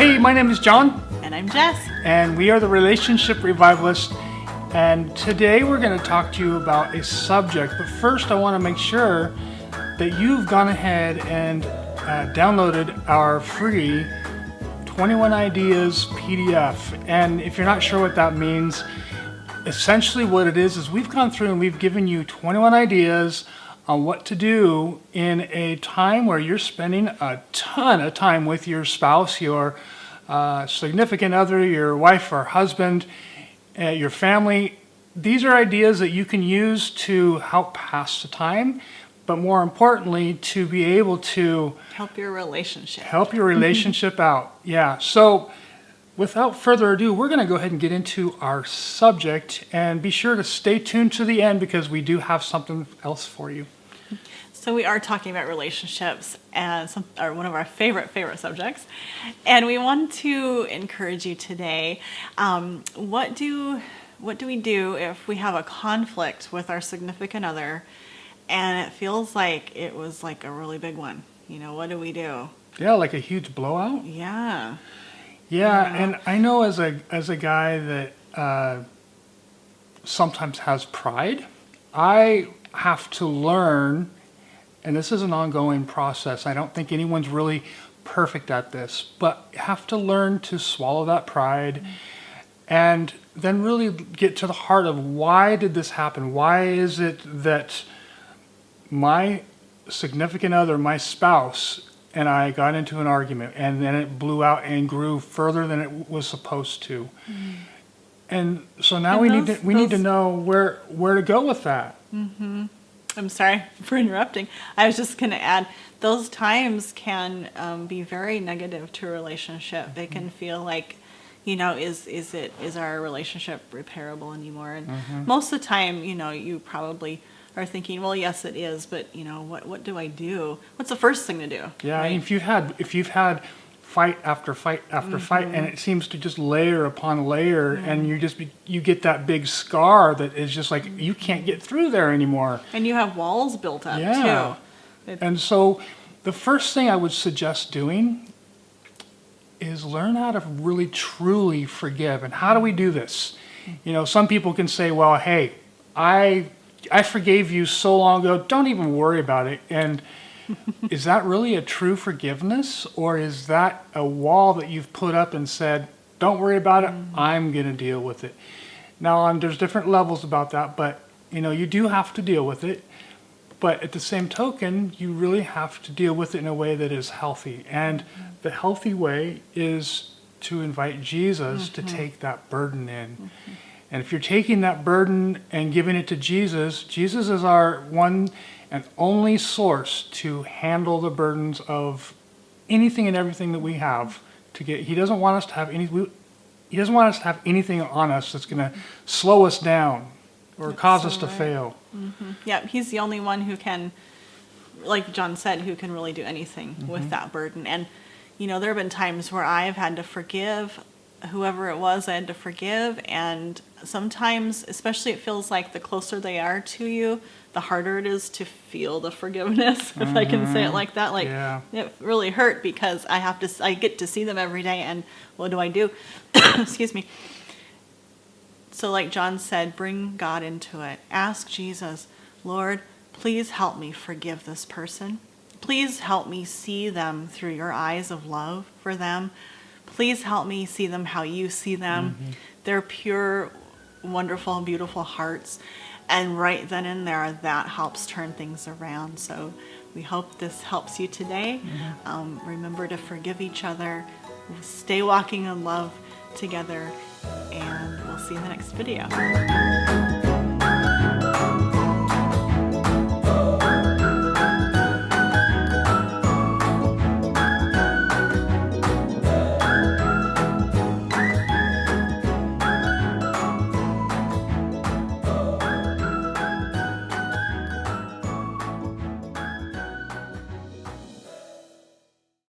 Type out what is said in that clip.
Hey, my name is John, And I'm Jess. and we are the Relationship Revivalists. And today we're going to talk to you about a subject. But first, I want to make sure that you've gone ahead and downloaded our free 21 Ideas PDF. And if you're not sure what that means, essentially what it is we've gone through and we've given you 21 ideas on what to do in a time where you're spending a ton of time with your spouse, your significant other, your wife or husband, your family. These are ideas that you can use to help pass the time, but more importantly, to be able to Help your relationship. help your relationship out. Yeah. So without further ado, we're going to go ahead and get into our subject, and be sure to stay tuned to the end because we do have something else for you. So we are talking about relationships and one of our favorite subjects. And we want to encourage you today. What do we do if we have a conflict with our significant other and it feels like it was like a really big one? You know, what do we do? Yeah, like a huge blowout. Yeah. Yeah, and I know as a guy that sometimes has pride, I have to learn, and this is an ongoing process. I don't think anyone's really perfect at this, but have to learn to swallow that pride and then really get to the heart of why did this happen? Why is it that my significant other, my spouse, and I got into an argument, and then it blew out and grew further than it was supposed to. Mm. And so now we need to know where to go with that. Mm-hmm. I'm sorry for interrupting. I was just going to add, those times can be very negative to a relationship. They can feel like, you know, is our relationship repairable anymore? And most of the time, you know, you probably are thinking, well, yes, it is, but you know, what do I do? What's the first thing to do? Yeah, right? and if you've had fight after fight after fight, and it seems to just layer upon layer, and you get that big scar that is just like you can't get through there anymore. And you have walls built up too. And so, the first thing I would suggest doing is learn how to really truly forgive. And how do we do this? You know, some people can say, well, hey, I forgave you so long ago, don't even worry about it. And is that really a true forgiveness? Or is that a wall that you've put up and said, don't worry about it, I'm going to deal with it? Now, there's different levels about that, but you know, you do have to deal with it. But at the same token, you really have to deal with it in a way that is healthy. And the healthy way is to invite Jesus to take that burden in. And if you're taking that burden and giving it to Jesus, Jesus is our one and only source to handle the burdens of anything and everything that we have to get. He doesn't want us to have He doesn't want us to have anything on us that's going to slow us down or cause us to fail. Mm-hmm. Yeah, he's the only one who can, like John said, who can really do anything with that burden. And you know, there have been times where I've had to forgive whoever it was I had to forgive, and sometimes, especially, it feels like the closer they are to you, the harder it is to feel the forgiveness, if I can say it like that. Like, it really hurt because I get to see them every day, and what do I do? Excuse me. So like John said, bring God into it. Ask Jesus, Lord, please help me forgive this person. Please help me see them through your eyes of love for them. Please help me see them how you see them. They're pure, wonderful, beautiful hearts. And right then and there, that helps turn things around. So we hope this helps you today. Remember to forgive each other. Stay walking in love together. And we'll see you in the next video.